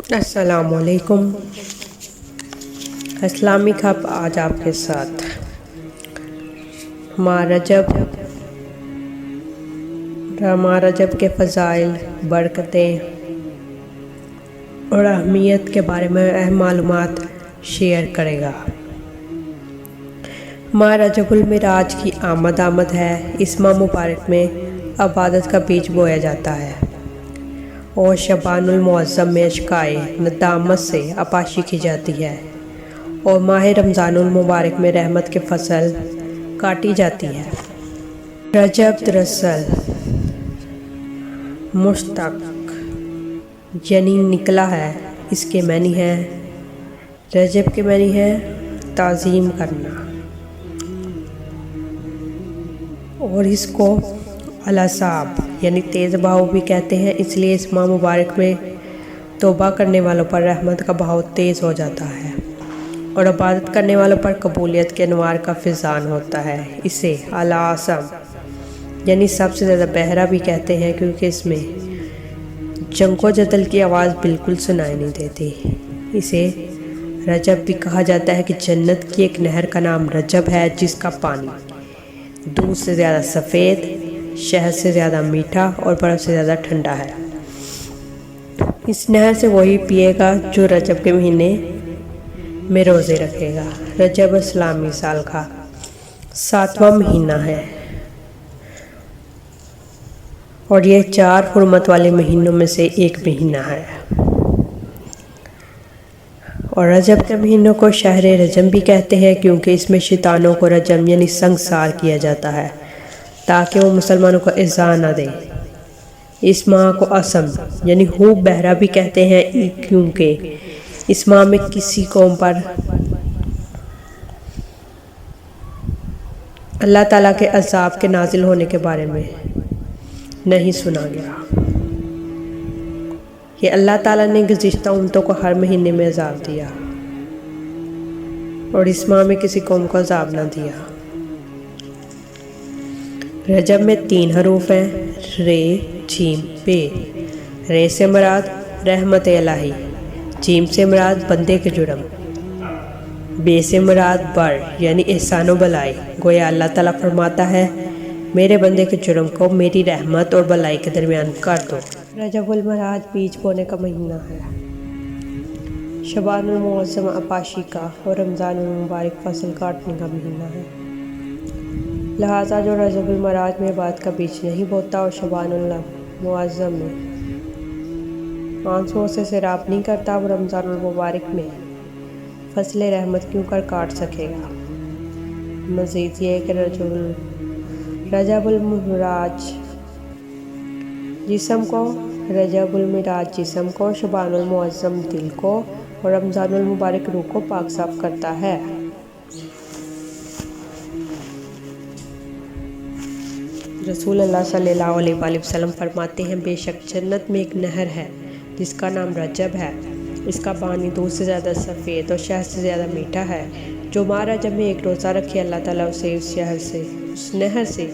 السلام علیکم۔ Islamic hub آج آپ کے ساتھ ماہ رجب کے فضائل، برکتیں اور اہمیت کے بارے میں اہم معلومات شیئر کرے گا۔ ماہ رجب المعراج کی آمد ہے۔ اس ماہ مبارک میں عبادت کا بیج بویا جاتا ہے اور شعبان المعظم میں اشکائے ندامت سے عپاشی کی جاتی ہے اور ماہ رمضان المبارک میں رحمت کی فصل کاٹی جاتی ہے۔ رجب دراصل مشتق یعنی نکلا ہے۔ اس کے معنی ہے، رجب کے معنی ہے تعظیم کرنا، اور اس کو الاصاب یعنی تیز بہاؤ بھی کہتے ہیں۔ اس لیے اس ماہ مبارک میں توبہ کرنے والوں پر رحمت کا بہاؤ تیز ہو جاتا ہے اور عبادت کرنے والوں پر قبولیت کے انوار کا فیضان ہوتا ہے۔ اسے الاعظم یعنی سب سے زیادہ بہرا بھی کہتے ہیں، کیونکہ اس میں جنگ و جدل کی آواز بالکل سنائی نہیں دیتی۔ اسے رجب بھی کہا جاتا ہے کہ جنت کی ایک نہر کا نام رجب ہے، جس کا پانی دودھ سے زیادہ سفید، شہد سے زیادہ میٹھا اور برف سے زیادہ ٹھنڈا ہے۔ اس نہر سے وہی پیے گا جو رجب کے مہینے میں روزے رکھے گا۔ رجب اسلامی سال کا 7واں مہینہ ہے اور یہ 4 حرمت والے مہینوں میں سے ایک مہینہ ہے، اور رجب کے مہینوں کو شہر رجم بھی کہتے ہیں، کیونکہ اس میں شیطانوں کو رجم یعنی سنگسار کیا جاتا ہے تاکہ وہ مسلمانوں کو ایذا نہ دیں۔ اس ماہ کو اسم یعنی خوب بہرا بھی کہتے ہیں، کیونکہ اس ماہ میں کسی قوم پر اللہ تعالیٰ کے عذاب کے نازل ہونے کے بارے میں نہیں سنا گیا۔ کہ اللہ تعالیٰ نے گزشتہ امتوں کو ہر مہینے میں عذاب دیا اور اس ماہ میں کسی قوم کو عذاب نہ دیا۔ رجب میں 3 حروف ہیں، رے، جیم، بے۔ رے سے مراد رحمت الہی، جیم سے مراد بندے کے جرم، بے سے مراد بر یعنی احسان و بلائی۔ گویا اللہ تعالیٰ فرماتا ہے، میرے بندے کے جرم کو میری رحمت اور بلائی کے درمیان کر دو۔ رجب المعراج بیج بونے کا مہینہ ہے، شعبان المعظم عپاشی کا اور رمضان المبارک فصل کاٹنے کا مہینہ ہے۔ لہٰذا جو رجب المعراج میں عبادت کا بیج نہیں بوتا اور شعبان المعظم میں آنسوؤں سے سیراب نہیں کرتا، وہ رمضان المبارک میں فصل رحمت کیوں کر کاٹ سکے گا۔ مزید یہ کہ رجب المعراج جسم کو، شعبان المعظم دل کو اور رمضان المبارک روح کو پاک صاف کرتا ہے۔ رسول اللہ صلی اللہ علیہ وآلہ وسلم فرماتے ہیں، بے شک جنت میں ایک نہر ہے جس کا نام رجب ہے۔ اس کا پانی دودھ سے زیادہ سفید اور شہد سے زیادہ میٹھا ہے۔ جو ماہ رجب میں ایک روزہ رکھے، اللہ تعالیٰ اسے اس نہر سے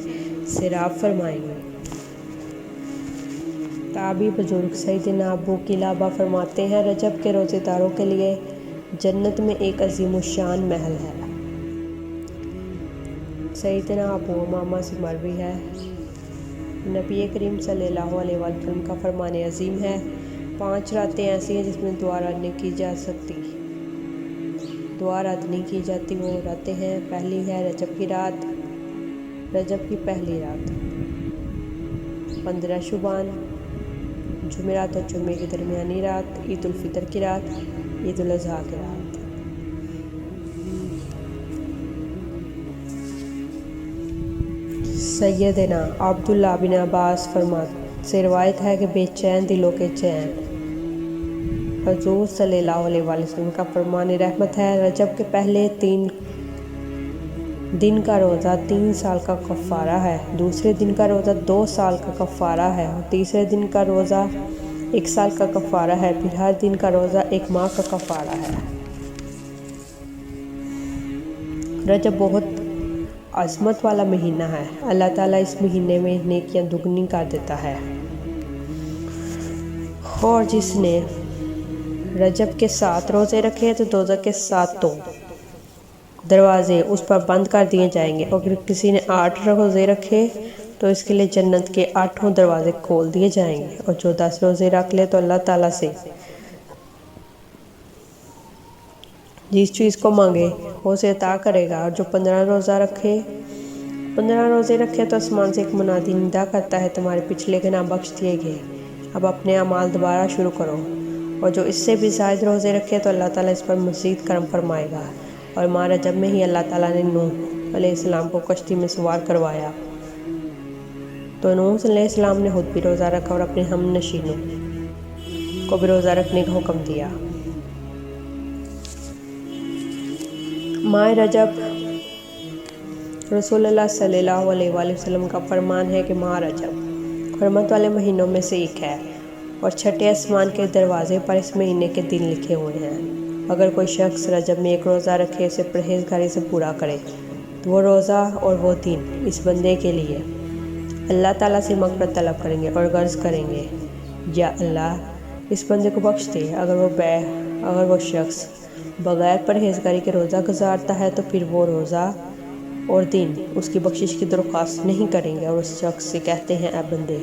سیراب فرمائیں گے۔ تابعی بزرگ سیدنا ابو قلابہ فرماتے ہیں، رجب کے روزے داروں کے لیے جنت میں ایک عظیم الشان محل ہے۔ سیدنا ابو امامہ سے مروی ہے، نبی کریم صلی اللہ علیہ وآلہ وسلم کا فرمان عظیم ہے، 5 راتیں ایسی ہیں جس میں دعا رد نہیں کی جاتی۔ وہ راتیں ہیں، پہلی ہے رجب کی رات، رجب کی پہلی رات، 15 شعبان، جمعرات اور جمعے کی درمیانی رات، عید الفطر کی رات، عید الاضحیٰ کی رات۔ سیدنا عبداللہ بن عباس سے روایت ہے کہ بے چین دلوں کے چین، حضور صلی اللہ علیہ وآلہ وسلم کا فرمان رحمت ہے، رجب کے پہلے 3 دن کا روزہ 3 سال کا کفارہ ہے، دوسرے دن کا روزہ 2 سال کا کفارہ ہے اور تیسرے دن کا روزہ 1 سال کا کفارہ ہے، پھر ہر دن کا روزہ 1 ماہ کا کفارہ ہے۔ رجب بہت عظمت والا مہینہ ہے، اللہ تعالیٰ اس مہینے میں نیکیاں دگنی کر دیتا ہے، اور جس نے रजब के 7 रोज़े रखे तो दोज़ख के 7 दरवाज़े उस पर बंद कर दिए जाएंगे। और अगर किसी ने 8 रोज़े रखे तो इसके लिए जन्नत के 8 दरवाजे खोल दिए जाएंगे। और जो 10 रोज़े रख ले तो अल्लाह ताला से जिस चीज़ को मांगे वो उसे अता करेगा। और जो 15 रोज़े रखे तो आसमान से एक मुनादी निदा करता है, तुम्हारे पिछले गुनाह बख्श दिए गए, अब अपने अमाल दोबारा शुरू करो। और जो इससे भी ज़ायद रोज़े रखे तो अल्लाह ताला इस पर मज़ीद करम फरमाएगा। और माह रजब में ही अल्लाह ताला ने नूह अलैहिस्सलाम को कश्ती में सवार करवाया, तो नूह अलैहिस्सलाम ने खुद भी रोज़ा रखा और अपने हम नशीनों को भी रोज़ा रखने का हुक्म दिया। माह रजब रसूलुल्लाह सल्लल्लाहु अलैहि वसल्लम का फरमान है कि माह रजब हरमत वाले महीनों में से एक है और छठे आसमान के दरवाजे पर इस महीने के दिन लिखे हुए हैं। अगर कोई शख्स रजब में एक रोज़ा रखे, उसे परहेज़गारी से पूरा करे, तो वो रोज़ा और वो दिन इस बंदे के लिए अल्लाह ताला से मग़फ़िरत तलब करेंगे और गर्ज करेंगे, या अल्लाह इस बंदे को बख्श दे। अगर वो शख्स बग़ैर परहेज़गारी के रोज़ा गुजारता है तो फिर वो रोज़ा और दिन उसकी बख्शिश की दरख्वास्त नहीं करेंगे और उस शख्स से कहते हैं, ऐ बंदे,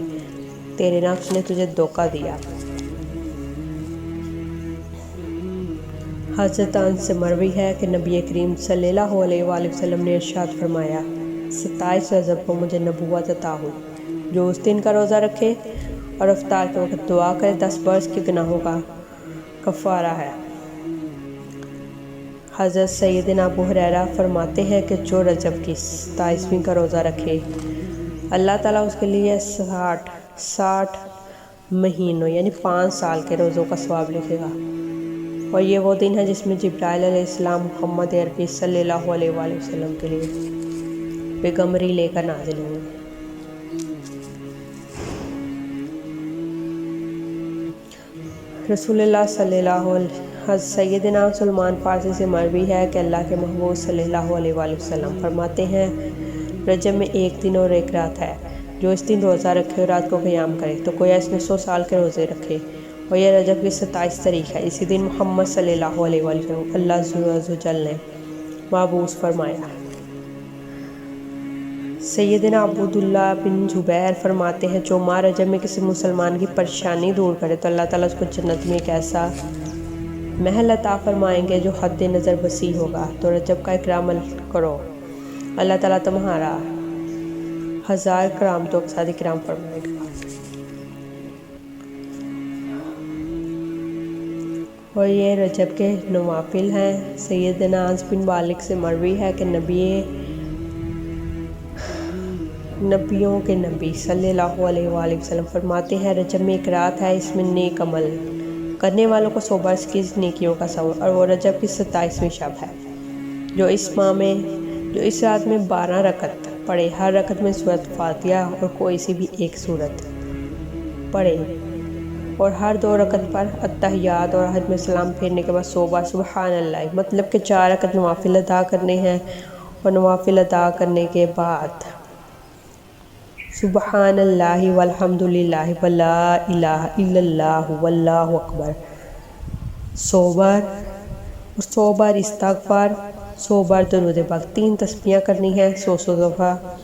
तेरे नफ्स ने तुझे धोखा दिया। हज़रत अनस से मरवी है कि नबी करीम सल्लल्लाहु अलैहि वसल्लम ने इरशाद फरमाया, 27 रजब को मुझे नबूवत अता हुई। जो उस दिन का रोज़ा रखे और इफ्तार के वक्त दुआ करे, 10 बरस के गुनाहों का कफ़ारा है। हज़रत सैयदना अबू हुरैरा फरमाते हैं कि जो रजब की 27वीं का रोज़ा रखे, अल्लाह ताला उसके लिए 60 महीनों यानी 5 साल के रोज़ों का सवाब लिखेगा। और ये वो दिन है जिसमें जिब्राइल अलैहिस्सलाम मोहम्मद अरबी सल्लल्लाहु अलैहि वसल्लम के लिए पैगम्बरी लेकर नाज़िल हुए। रसूलुल्लाह सल्लल्लाहु अलैहि सैयदना सलमान फ़ारसी से मरवी है कि अल्लाह के महबूब सल्लल्लाहु अलैहि वसल्लम फरमाते हैं, रजब में एक दिन और एक रात है। जो इस दिन रोज़ा रखे और रात को क़याम करे तो कोई इसने 100 साल के रोज़े रखे। और यह रजब की 27 तारीख है। इसी दिन मोहम्मद सल्लल्लाहु अलैहि वसल्लम अल्लाह अज़्ज़ व जल ने मबऊस फरमाया। सैयदना अब्दुल्लाह बिन जुबैर फरमाते हैं, जो माह रजब में किसी मुसलमान की परेशानी दूर करे तो अल्लाह ताला उसको जन्नत में एक ऐसा महल अता फरमाएंगे जो हद नज़र वसी होगा। तो रजब का इकराम करो, अल्लाह ताला तुम्हारा 1000 करामतों के साथ इकराम फरमाएगा। और ये रजब के नवाफिल हैं। सैयदना अनस बिन मालिक से मरवी है कि नबियों के नबी सल्लल्लाहु अलैहि वसल्लम फरमाते हैं, रजब में एक रात है, इसमें नेक अमल करने वालों को 100 बरस की नेकियों का सवाब। और वो रजब की 27वीं शब है। जो इस रात में 12 रकत पढ़े, हर रकत में सूरत फातिहा और कोई सी भी एक सूरत पढ़े, और हर 2 रकत पर अत्तहियात और हज में सलाम फेरने के बाद 100 बार सुबहान अल्लाह, मतलब कि 4 रकत नवाफिल अदा करने हैं। और नवाफिल अदा करने के बाद सुबहान अल्लाह वल्हम्दुलिल्लाह वला इलाहा इल्लल्लाह वल्लाहु अकबर 100 बार इस्तग़फ़ार, 100 बार दरूद पाक, 3 तस्बीहां करनी है 100 दफ़ा,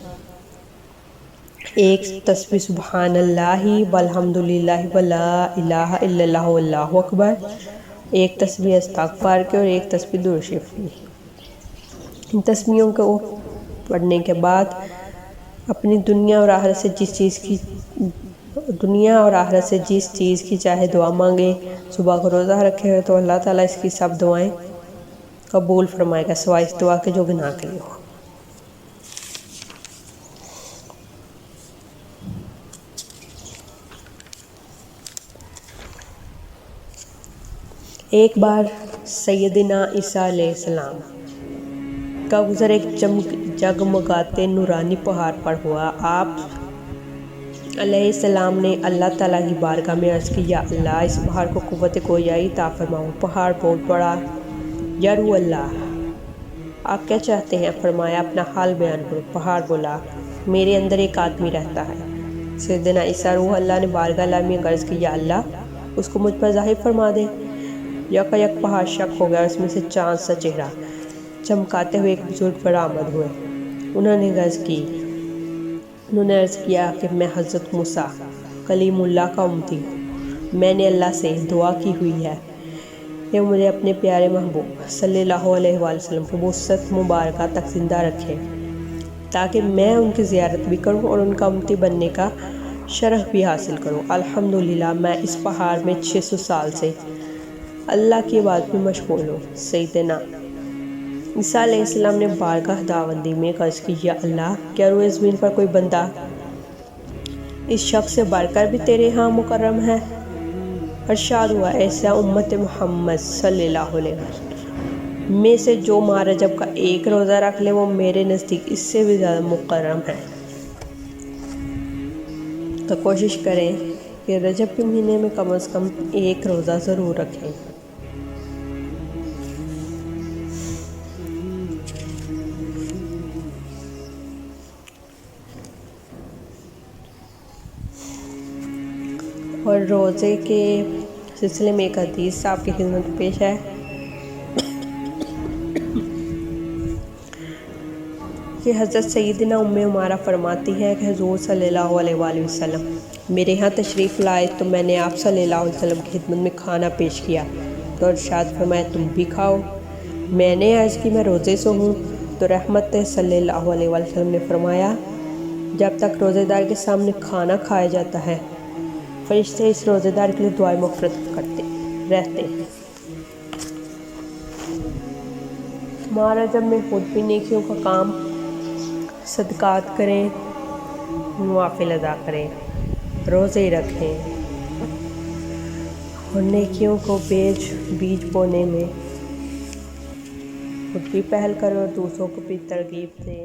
एक तस्बीह सुबहान अल्लाह वल्हम्दुलिल्लाह वला इलाहा इल्लल्लाह वल्लाहु अकबर, एक तस्बीह इस्तग़फ़ार की और एक तस्बीह दुरूद शरीफ की। इन तस्बीहों को पढ़ने के बाद अपनी दुनिया और आखिरत से जिस चीज़ की चाहे दुआ मांगे। सुबह को रोज़ा रखे तो अल्लाह ताला इसकी सब दुआएं कबूल फरमाएगा, सिवाय इस दुआ के जो गुनाह के लिए हो। एक बार सैयदना ईसा अलैहिस्सलाम का गुज़र एक जगमगाते नूरानी पहाड़ पर हुआ। आप अलैहिस्सलाम ने अल्लाह ताला की बारगाह में अर्ज़ की, या अल्लाह, इस पहाड़ को क़ुव्वत गोयाई अता फरमाओ। पहाड़ बोल पड़ा, या रूह अल्लाह, आप क्या चाहते हैं? फरमाया, अपना हाल बयान करो। पहाड़ बोला, मेरे अंदर एक आदमी रहता है। सैयदना ईसा रूह अल्लाह ने बारगाह में अर्ज़ की, या अल्लाह, उसको मुझ पर ज़ाहिर फरमा दे। यकायक पहाड़ शक हो गया, उसमें से चांद सा चेहरा चमकाते हुए एक बुजुर्ग बरामद हुए। उन्होंने अर्ज़ किया कि मैं हज़रत मूसा कलीमुल्लाह का उम्मती हूँ। मैंने अल्लाह से दुआ की हुई है कि मुझे अपने प्यारे महबूब सल्लल्लाहु अलैहि वसल्लम की वुसअत मुबारक तक ज़िंदा रखे, ताकि मैं उनकी ज़ियारत भी करूं और उनका उम्मती बनने का शरफ भी हासिल करूं। अल्हम्दुलिल्लाह, मैं इस पहाड़ में 600 साल से अल्लाह की इबादत में मशगूल हूँ। सैयदना ईसा अलैहिस्सलाम ने बारगाह दावंदी में अर्ज़ की, या अल्लाह, क्या रोए ज़मीन पर कोई बंदा इस शख्स से बढ़कर भी तेरे यहाँ मुकर्रम है? इरशाद हुआ, ऐसा उम्मत मोहम्मद सल्लल्लाहु अलैहि वसल्लम में से जो माह रजब का एक रोज़ा रख ले वो मेरे नज़दीक इससे भी ज़्यादा मुकर्रम है। तो कोशिश करें कि रजब के महीने में कम से कम एक रोज़ा ज़रूर रखें। और रोज़े के सिलसिले में एक हदीस आपकी खिदमत पेश है कि हज़रत सैयदना उम्मे उमारा फरमाती है कि हुज़ूर सल्लल्लाहु अलैहि वसल्लम मेरे यहाँ तशरीफ़ लाए तो मैंने आप सल्लल्लाहु अलैहि वसल्लम की खिदमत में खाना पेश किया तो इरशाद फरमाया, तुम भी खाओ। मैंने अर्ज़ की, मैं रोज़े से हूँ। तो रहमत सल्लल्लाहु अलैहि वसल्लम ने फरमाया, जब तक रोज़ेदार के सामने खाना खाया जाता है फरिश्ते इस रोज़ेदार के लिए दुआएं मग़फ़िरत करते रहते हैं। माह रजब में खुद भी नेकियों का काम, सदक़ात करें, नवाफ़िल अदा करें, रोज़े रखें और नेकियों को बीज बोने में खुद भी पहल करें और दूसरों को भी तरगीब दें।